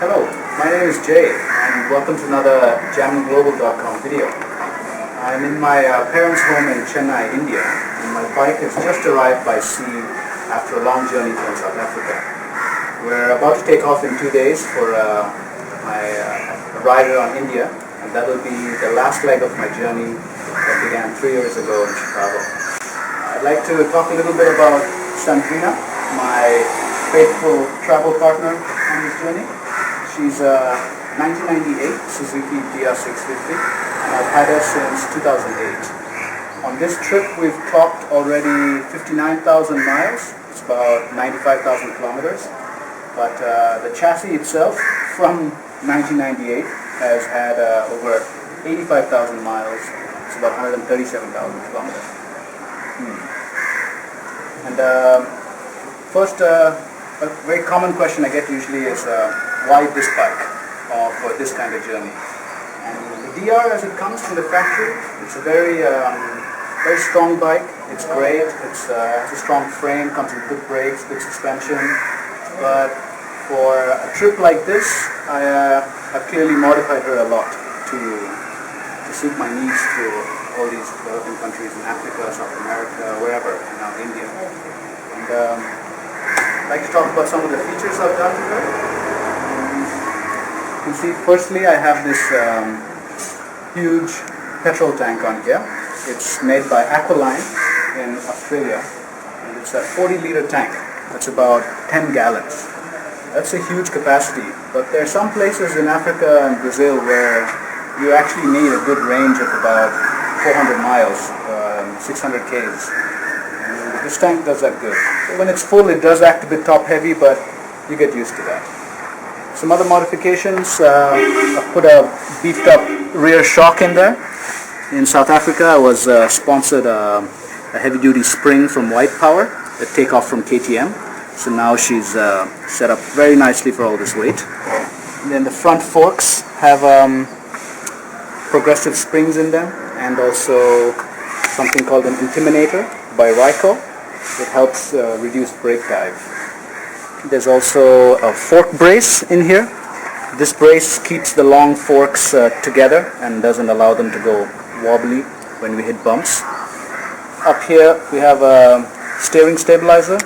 Hello, my name is Jay and welcome to another JamandGlobal.com video. I'm in my parents' home in Chennai, India, and my bike has just arrived by sea after a long journey from South Africa. We're about to take off in 2 days for my rider on India, and that will be the last leg of my journey that began 3 years ago in Chicago. I'd like to talk a little bit about sanDRina, my faithful travel partner on this journey. She's a 1998 Suzuki DR650 and I've had her since 2008. On this trip we've clocked already 59,000 miles, it's about 95,000 kilometers, but the chassis itself from 1998 has had over 85,000 miles, it's about 137,000 kilometers. And first, a very common question I get usually is why this bike for this kind of journey? And the DR, as it comes from the factory, it's a very strong bike. It's great. It's has a strong frame, comes with good brakes, good suspension. But for a trip like this, I've clearly modified her a lot to suit my needs to all these developing countries in Africa, South America, wherever, and now India. And I'd like to talk about some of the features I've done to her. You can see, firstly, I have this huge petrol tank on here. It's made by Aqualine in Australia, and it's a 40-liter tank. That's about 10 gallons. That's a huge capacity, but there are some places in Africa and Brazil where you actually need a good range of about 400 miles, 600 Ks. And this tank does that good. So when it's full, it does act a bit top-heavy, but you get used to that. Some other modifications, I've put a beefed-up rear shock in there. In South Africa, I was sponsored a heavy-duty spring from White Power, a takeoff from KTM. So now she's set up very nicely for all this weight. And then the front forks have progressive springs in them, and also something called an Intiminator by Ricoh. It helps reduce brake dive. There's also a fork brace in here. This brace keeps the long forks together and doesn't allow them to go wobbly when we hit bumps. Up here we have a steering stabilizer.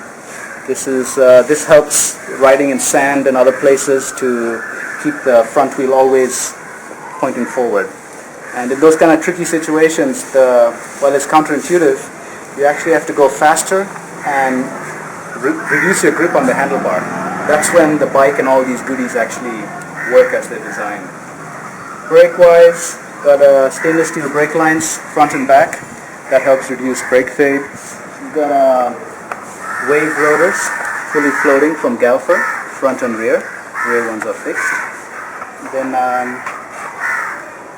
This helps riding in sand and other places to keep the front wheel always pointing forward. And in those kind of tricky situations, while it's counterintuitive, you actually have to go faster and reduce your grip on the handlebar. That's when the bike and all these goodies actually work as they're designed. Brake-wise, got stainless steel brake lines front and back. That helps reduce brake fade. We've got wave rotors, fully floating from Galfer, front and rear. Rear ones are fixed. Then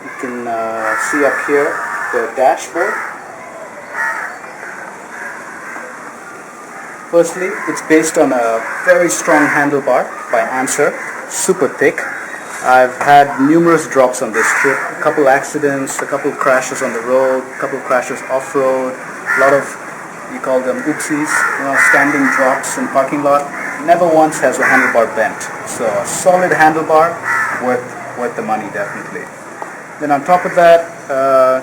you can see up here the dashboard. Firstly, it's based on a very strong handlebar by Answer, super thick. I've had numerous drops on this trip, a couple accidents, a couple crashes on the road, a couple crashes off-road, a lot of, you call them oopsies, standing drops in parking lot. Never once has a handlebar bent. So a solid handlebar, worth the money definitely. Then on top of that,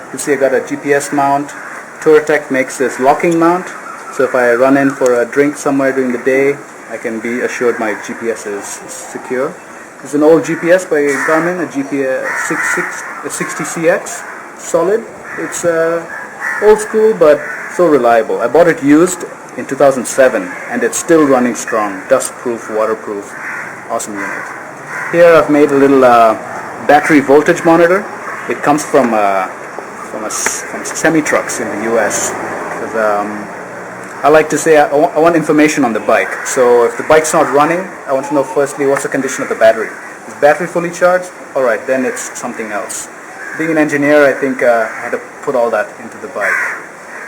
you can see I got a GPS mount. Touratech makes this locking mount. So if I run in for a drink somewhere during the day, I can be assured my GPS is secure. There's an old GPS by Garmin, a GPS 60CX, solid. It's old school but so reliable. I bought it used in 2007 and it's still running strong, dust-proof, waterproof, awesome unit. Here I've made a little battery voltage monitor. It comes from semi-trucks in the US. I like to say I want information on the bike. So if the bike's not running, I want to know firstly what's the condition of the battery. Is the battery fully charged? Alright, then it's something else. Being an engineer, I think I had to put all that into the bike.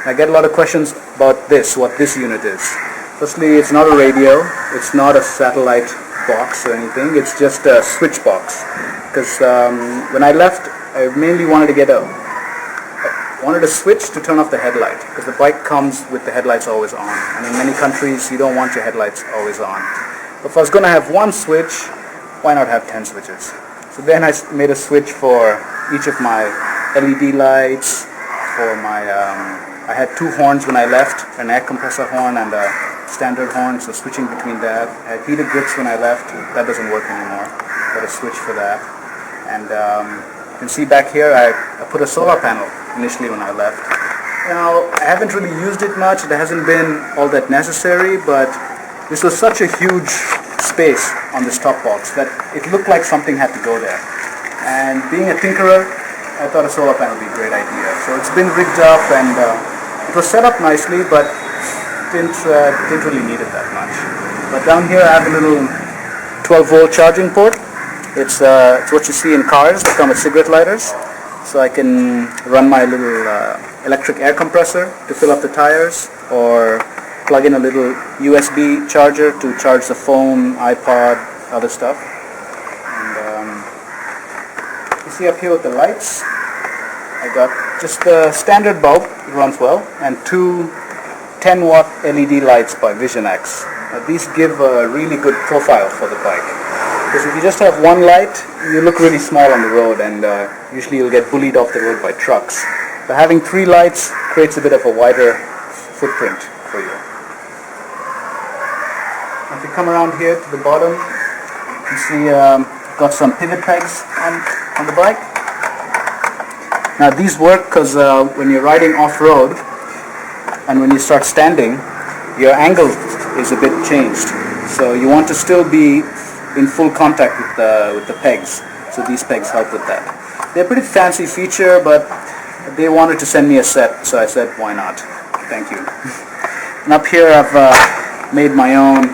I get a lot of questions about what this unit is. Firstly, it's not a radio, it's not a satellite box or anything, it's just a switch box. Because when I left, I mainly wanted a switch to turn off the headlight, because the bike comes with the headlights always on, and in many countries you don't want your headlights always on. But if I was going to have one switch, why not have 10 switches? So then I made a switch for each of my LED lights, for my, I had 2 horns when I left, an air compressor horn and a standard horn, so switching between that. I had heated grips when I left, that doesn't work anymore, got a switch for that. And you can see back here I put a solar panel initially when I left. Now, I haven't really used it much, it hasn't been all that necessary, but this was such a huge space on this top box that it looked like something had to go there. And being a tinkerer, I thought a solar panel would be a great idea. So it's been rigged up and it was set up nicely, but didn't really need it that much. But down here I have a little 12-volt charging port. It's what you see in cars that come with cigarette lighters. So I can run my little electric air compressor to fill up the tires, or plug in a little USB charger to charge the phone, iPod, other stuff. And you see up here with the lights, I got just the standard bulb, it runs well, and 2 10-watt LED lights by Vision X. These give a really good profile for the bike. Because if you just have one light, you look really small on the road, and usually you'll get bullied off the road by trucks. But having 3 lights creates a bit of a wider footprint for you. If you come around here to the bottom, you see got some pivot pegs on the bike. Now these work because when you're riding off-road and when you start standing, your angle is a bit changed. So you want to still be in full contact with the pegs. So these pegs help with that. They're a pretty fancy feature, but they wanted to send me a set, so I said, why not? Thank you. And up here I've made my own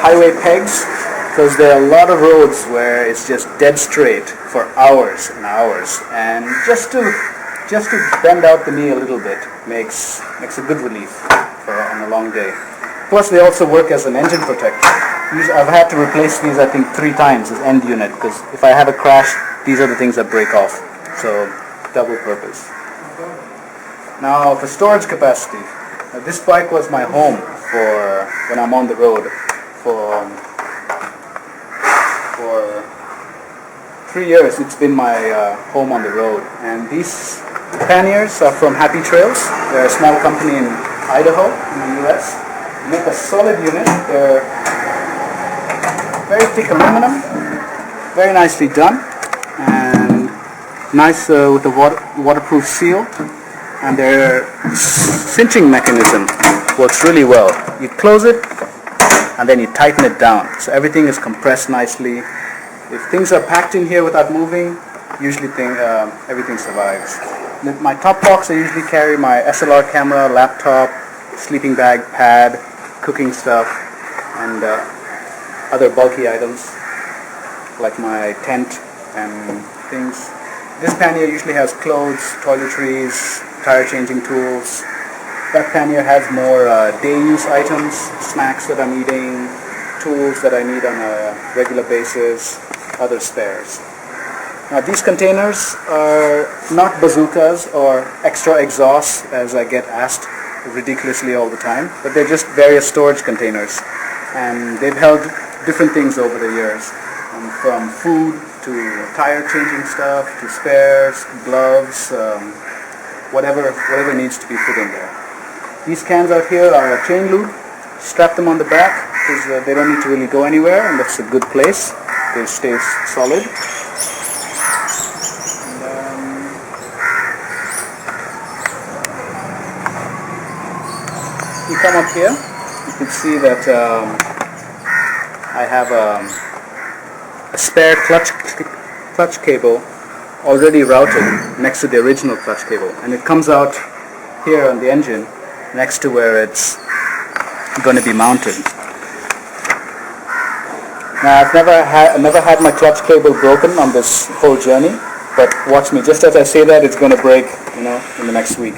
highway pegs, because there are a lot of roads where it's just dead straight for hours and hours, and just to bend out the knee a little bit makes a good relief on a long day. Plus they also work as an engine protector. I've had to replace these I think 3 times as end unit, because if I have a crash, these are the things that break off. So double purpose. Now for storage capacity, this bike was my home for when I'm on the road. For 3 years it's been my home on the road, and these Panniers are from Happy Trails. They're a small company in Idaho in the US. They make a solid unit. They're very thick aluminum, very nicely done, and nice with the waterproof seal, and their cinching mechanism works really well. You close it and then you tighten it down, so everything is compressed nicely. If things are packed in here without moving, usually everything survives. In my top box I usually carry my SLR camera, laptop, sleeping bag, pad, cooking stuff, and other bulky items like my tent and things. This pannier usually has clothes, toiletries, tire changing tools. That pannier has more day-use items, snacks that I'm eating, tools that I need on a regular basis, other spares. Now these containers are not bazookas or extra exhausts, as I get asked ridiculously all the time, but they're just various storage containers, and they've held different things over the years, from food to tire changing stuff to spares, gloves, whatever needs to be put in there. These cans out here are a chain loop. Strap them on the back because they don't need to really go anywhere, and that's a good place. They stay solid. You come up here, you can see that I have a spare clutch cable already routed next to the original clutch cable, and it comes out here on the engine next to where it's going to be mounted. Now I've never had my clutch cable broken on this whole journey, but watch me, just as I say that, it's going to break, in the next week.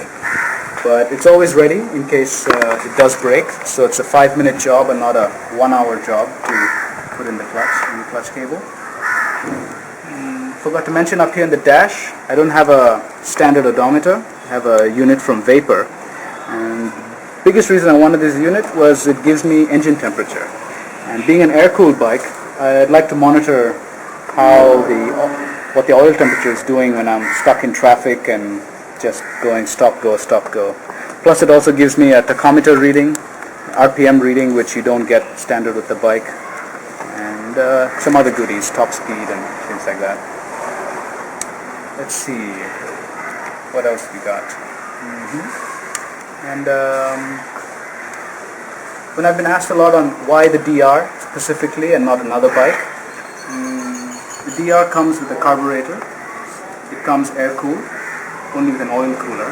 But it's always ready in case it does break, so it's a 5-minute job and not a 1-hour job to put in the clutch cable. Forgot to mention up here in the dash, I don't have a standard odometer. I have a unit from Vapor, and biggest reason I wanted this unit was it gives me engine temperature. And being an air-cooled bike, I'd like to monitor how what the oil temperature is doing when I'm stuck in traffic and just going stop, go, stop, go. Plus it also gives me a tachometer reading, RPM reading, which you don't get standard with the bike, and some other goodies, top speed and things like that. Let's see, what else we got? And when I've been asked a lot on why the DR specifically and not another bike, the DR comes with a carburetor. It comes air-cooled, only with an oil cooler,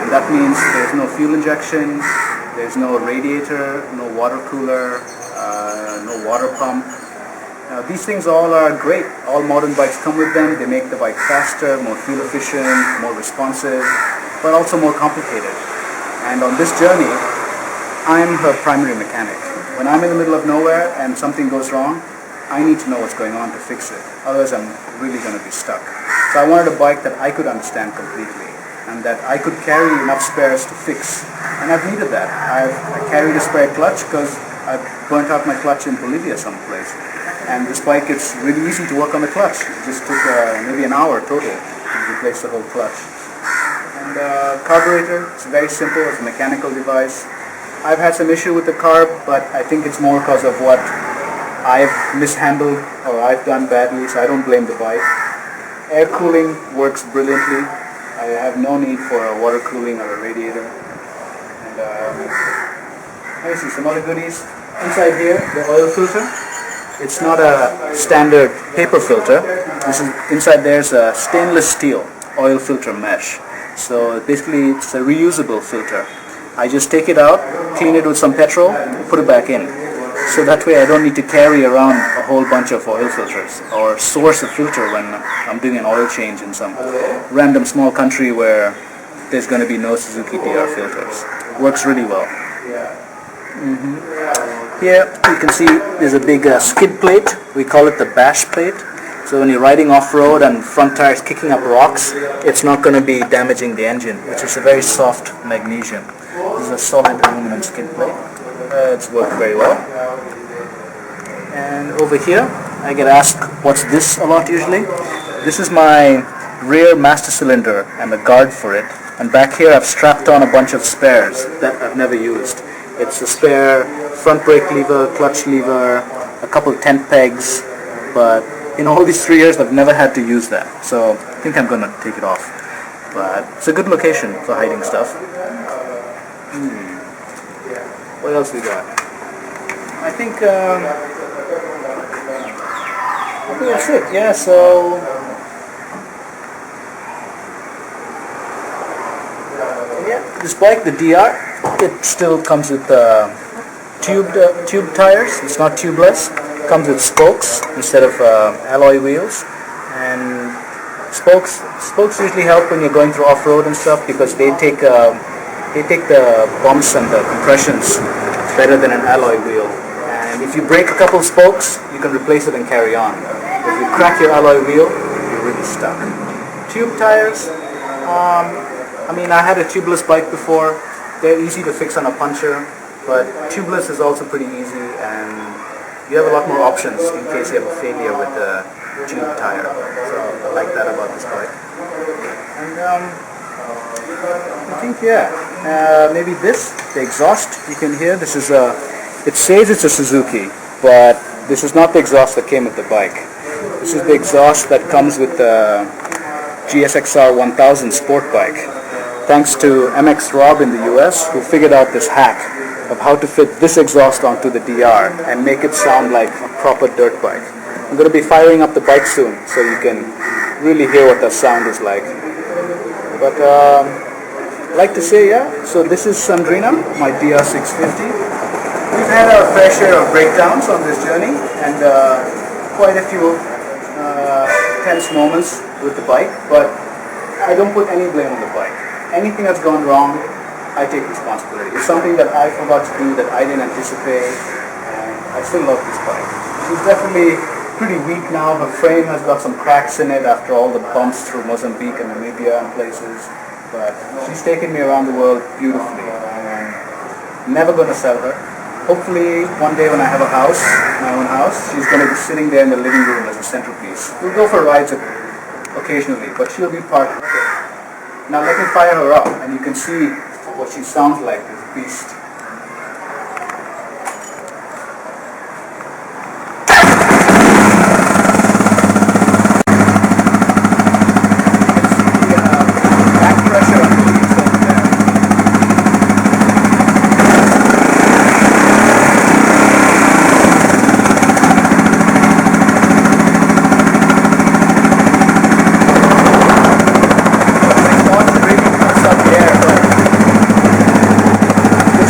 and that means there's no fuel injection, there's no radiator, no water cooler, no water pump. These things all are great. All modern bikes come with them. They make the bike faster, more fuel efficient, more responsive, but also more complicated. And on this journey, I'm her primary mechanic. When I'm in the middle of nowhere and something goes wrong, I need to know what's going on to fix it. Otherwise, I'm really going to be stuck. So I wanted a bike that I could understand completely and that I could carry enough spares to fix. And I've needed that. I carried a spare clutch because I burnt out my clutch in Bolivia someplace. And this bike, it's really easy to work on the clutch. It just took maybe an hour total to replace the whole clutch. And carburetor, it's very simple. It's a mechanical device. I've had some issue with the carb, but I think it's more because of what I've mishandled or I've done badly, so I don't blame the bike. Air cooling works brilliantly. I have no need for a water cooling or a radiator. And let me see some other goodies. Inside here, the oil filter. It's not a standard paper filter. Inside there's a stainless steel oil filter mesh. So basically it's a reusable filter. I just take it out, clean it with some petrol, put it back in. So that way I don't need to carry around a whole bunch of oil filters or source a filter when I'm doing an oil change in some random small country where there's going to be no Suzuki DR filters. Works really well. Here you can see there's a big skid plate. We call it the bash plate. So when you're riding off-road and front tires kicking up rocks, it's not going to be damaging the engine, which is a very soft magnesium. This is a solid aluminum skid plate. It's worked very well. And over here, I get asked, what's this a lot usually? This is my rear master cylinder and the guard for it. And back here I've strapped on a bunch of spares that I've never used. It's a spare front brake lever, clutch lever, a couple tent pegs, but in all these 3 years I've never had to use that. So I think I'm going to take it off. But it's a good location for hiding stuff. What else we got? I think that's it. Yeah, so this bike, the DR, it still comes with tube tires. It's not tubeless. It comes with spokes instead of alloy wheels. And spokes usually help when you're going through off-road and stuff because they take the bumps and the compressions better than an alloy wheel. And if you break a couple spokes, you can replace it and carry on. If you crack your alloy wheel, you're really stuck. Tube tires, I mean, I had a tubeless bike before. They're easy to fix on a puncher, but tubeless is also pretty easy, and you have a lot more options in case you have a failure with the tube tire. So I like that about this bike. And I think, maybe the exhaust, you can hear, this is it says it's a Suzuki, but this is not the exhaust that came with the bike. This is the exhaust that comes with the GSXR 1000 sport bike. Thanks to MX Rob in the US, who figured out this hack of how to fit this exhaust onto the DR and make it sound like a proper dirt bike. I'm going to be firing up the bike soon, so you can really hear what the sound is like. But I'd like to say, so this is sanDRina, my DR650. We've had our fair share of breakdowns on this journey and quite a few tense moments with the bike, but I don't put any blame on the bike. Anything that's gone wrong, I take responsibility. It's something that I forgot to do, that I didn't anticipate, and I still love this bike. She's definitely pretty weak now. Her frame has got some cracks in it after all the bumps through Mozambique and Namibia and places, but she's taken me around the world beautifully, and I'm never going to sell her. hopefully one day when I have a house, my own house, she's going to be sitting there in the living room as a centerpiece. We'll go for rides occasionally, but she'll be part of it. Now let me fire her up and you can see what she sounds like, this beast.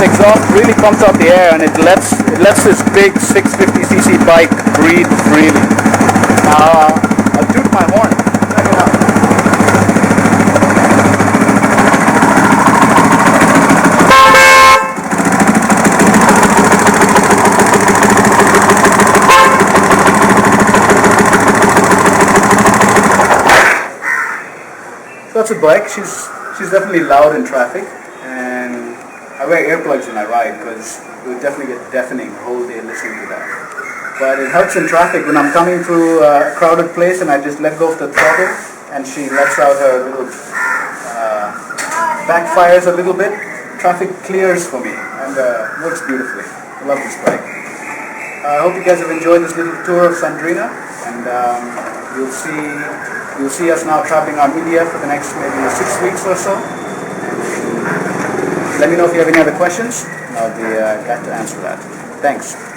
Exhaust really pumps out the air and it lets this big 650cc bike breathe freely. Now I'll toot my horn. Check it out. So that's a bike. She's definitely loud in traffic. I wear earplugs when I ride because it would definitely get deafening the whole day listening to that. But it helps in traffic when I'm coming through a crowded place and I just let go of the throttle and she lets out her little backfires a little bit. Traffic clears for me and works beautifully. I love this bike. I hope you guys have enjoyed this little tour of sanDRina, and you'll see us now traveling around India for the next maybe 6 weeks or so. Let me know if you have any other questions, and I'll be glad to answer that. Thanks.